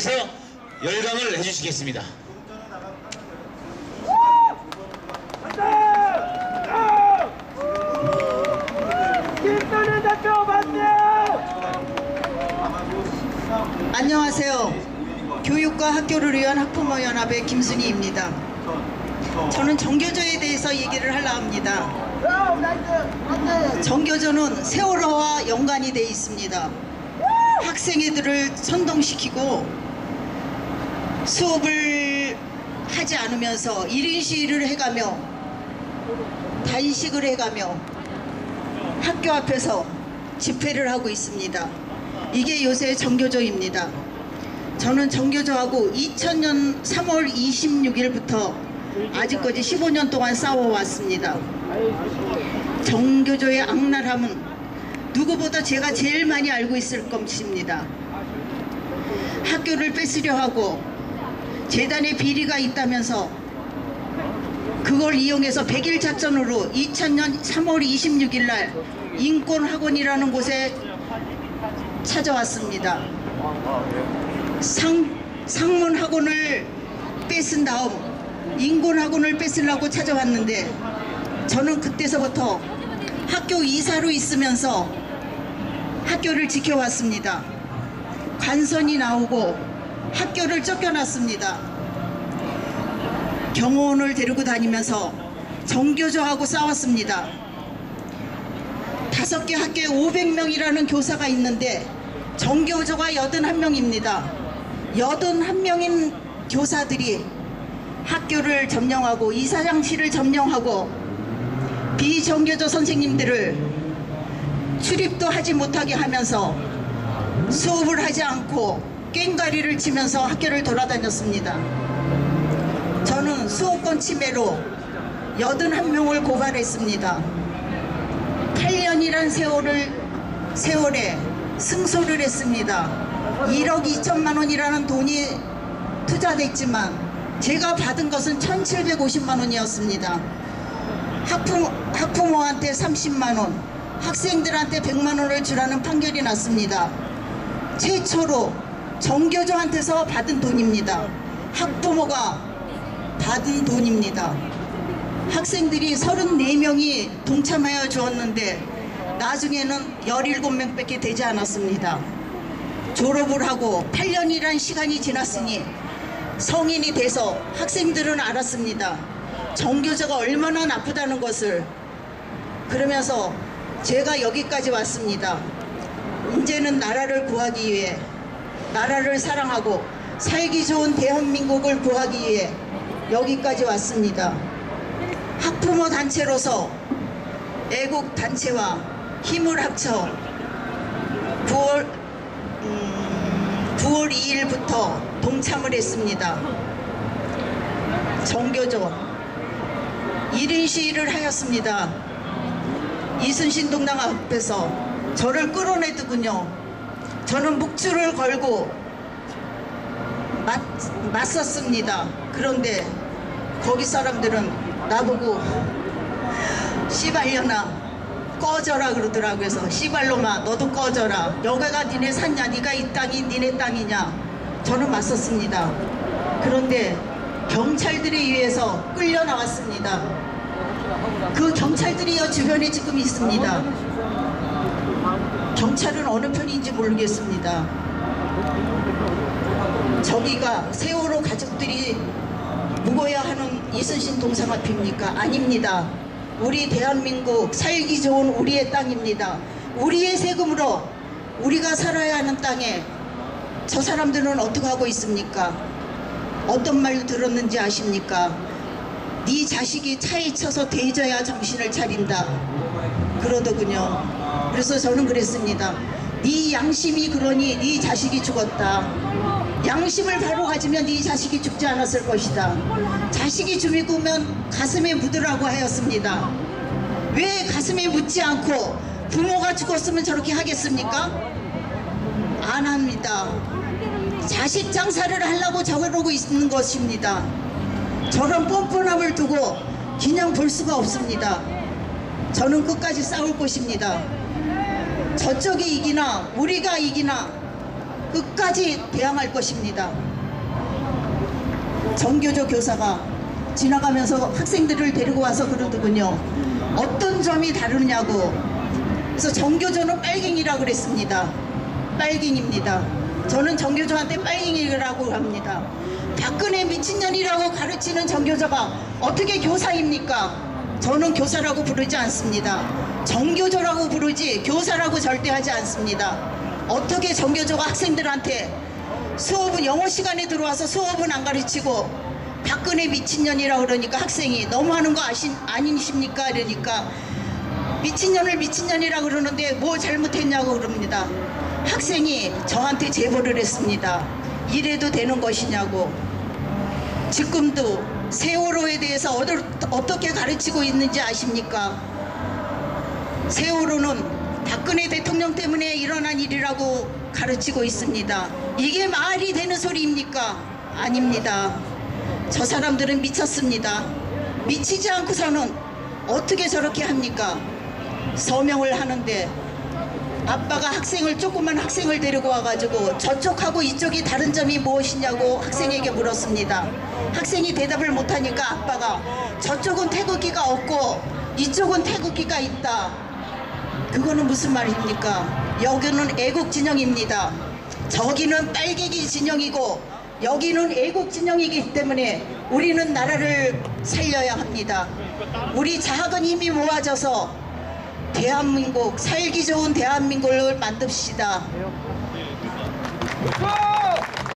그래서 열강을 해주시겠습니다. 안녕하세요. 교육과 학교를 위한 학부모연합의 김순희입니다. 저는 정교조에 대해서 얘기를 하려 합니다. 정교조는 세월호와 연관이 되어 있습니다. 학생애들을 선동시키고 수업을 하지 않으면서 1인 시위를 해가며 단식을 해가며 학교 앞에서 집회를 하고 있습니다. 이게 요새 정교조입니다. 저는 정교조하고 2000년 3월 26일부터 아직까지 15년 동안 싸워왔습니다. 정교조의 악랄함은 누구보다 제가 제일 많이 알고 있을 것입니다. 학교를 뺏으려 하고 재단에 비리가 있다면서 그걸 이용해서 100일 작전으로 2000년 3월 26일 날 인권학원이라는 곳에 찾아왔습니다. 상문학원을 뺏은 다음 인권학원을 뺏으려고 찾아왔는데 저는 그때서부터 학교 이사로 있으면서 학교를 지켜왔습니다. 관선이 나오고 학교를 쫓겨났습니다. 경호원을 데리고 다니면서 정교조하고 싸웠습니다. 5개 학교에 500명이라는 교사가 있는데 정교조가 81명입니다. 81명인 교사들이 학교를 점령하고 이사장실을 점령하고 비정교조 선생님들을 출입도 하지 못하게 하면서 수업을 하지 않고 꽹과리를 치면서 학교를 돌아다녔습니다. 저는 수업권 침해로 81명을 고발했습니다. 8년이란 세월에 승소를 했습니다. 1억 2천만 원이라는 돈이 투자됐지만 제가 받은 것은 1,750만 원이었습니다. 학부모한테 30만 원, 학생들한테 100만 원을 주라는 판결이 났습니다. 최초로 정교조한테서 받은 돈입니다. 학부모가 받은 돈입니다. 학생들이 34명이 동참하여 주었는데 나중에는 17명밖에 되지 않았습니다. 졸업을 하고 8년이란 시간이 지났으니 성인이 돼서 학생들은 알았습니다. 정교조가 얼마나 나쁘다는 것을. 그러면서 제가 여기까지 왔습니다. 이제는 나라를 구하기 위해, 나라를 사랑하고 살기 좋은 대한민국을 구하기 위해 여기까지 왔습니다. 학부모 단체로서 애국 단체와 힘을 합쳐 9월 2일부터 동참을 했습니다. 정교조 1인 시위를 하였습니다. 이순신 동당 앞에서 저를 끌어내더군요. 저는 묵주를 걸고 맞섰습니다. 그런데 거기 사람들은 나보고 씨발려나 꺼져라 그러더라고요. 그래서 씨발로마 너도 꺼져라. 여기가 니네 산냐, 니가 이 땅이 니네 땅이냐. 저는 맞섰습니다. 그런데 경찰들에 의해서 끌려 나왔습니다. 그 경찰들이 주변에 지금 있습니다. 경찰은 어느 편인지 모르겠습니다. 저기가 세월호 가족들이 묵어야 하는 이순신 동상 앞입니까? 아닙니다. 우리 대한민국 살기 좋은 우리의 땅입니다. 우리의 세금으로 우리가 살아야 하는 땅에 저 사람들은 어떻게 하고 있습니까? 어떤 말 들었는지 아십니까? 네 자식이 차에 쳐서 대져야 정신을 차린다 그러더군요. 그래서 저는 그랬습니다. 네 양심이 그러니 네 자식이 죽었다. 양심을 바로 가지면 네 자식이 죽지 않았을 것이다. 자식이 죽으면 가슴에 묻으라고 하였습니다. 왜 가슴에 묻지 않고 부모가 죽었으면 저렇게 하겠습니까? 안 합니다. 자식 장사를 하려고 저러고 있는 것입니다. 저런 뻔뻔함을 두고 그냥 볼 수가 없습니다. 저는 끝까지 싸울 것입니다. 저쪽이 이기나 우리가 이기나 끝까지 대항할 것입니다. 정교조 교사가 지나가면서 학생들을 데리고 와서 그러더군요. 어떤 점이 다르냐고. 그래서 정교조는 빨갱이라고 그랬습니다. 빨갱입니다. 저는 정교조한테 빨갱이라고 합니다. 박근혜 미친년이라고 가르치는 정교조가 어떻게 교사입니까? 저는 교사라고 부르지 않습니다. 정교조라고 부르지 교사라고 절대 하지 않습니다. 어떻게 정교조가 학생들한테 수업은 영어 시간에 들어와서 수업은 안 가르치고 박근혜 미친년이라고 그러니까 학생이 너무하는 거 아니십니까? 이러니까 미친년을 미친년이라고 그러는데 뭐 잘못했냐고 그럽니다. 학생이 저한테 제보를 했습니다. 이래도 되는 것이냐고. 지금도 세월호에 대해서 어떻게 가르치고 있는지 아십니까? 세월호는 박근혜 대통령 때문에 일어난 일이라고 가르치고 있습니다. 이게 말이 되는 소리입니까? 아닙니다. 저 사람들은 미쳤습니다. 미치지 않고서는 어떻게 저렇게 합니까? 서명을 하는데 아빠가 조그만 학생을 데리고 와가지고 저쪽하고 이쪽이 다른 점이 무엇이냐고 학생에게 물었습니다. 학생이 대답을 못하니까 아빠가 저쪽은 태극기가 없고 이쪽은 태극기가 있다. 그거는 무슨 말입니까? 여기는 애국 진영입니다. 저기는 빨갱이 진영이고 여기는 애국 진영이기 때문에 우리는 나라를 살려야 합니다. 우리 작은 힘이 모아져서 대한민국, 살기 좋은 대한민국을 만듭시다.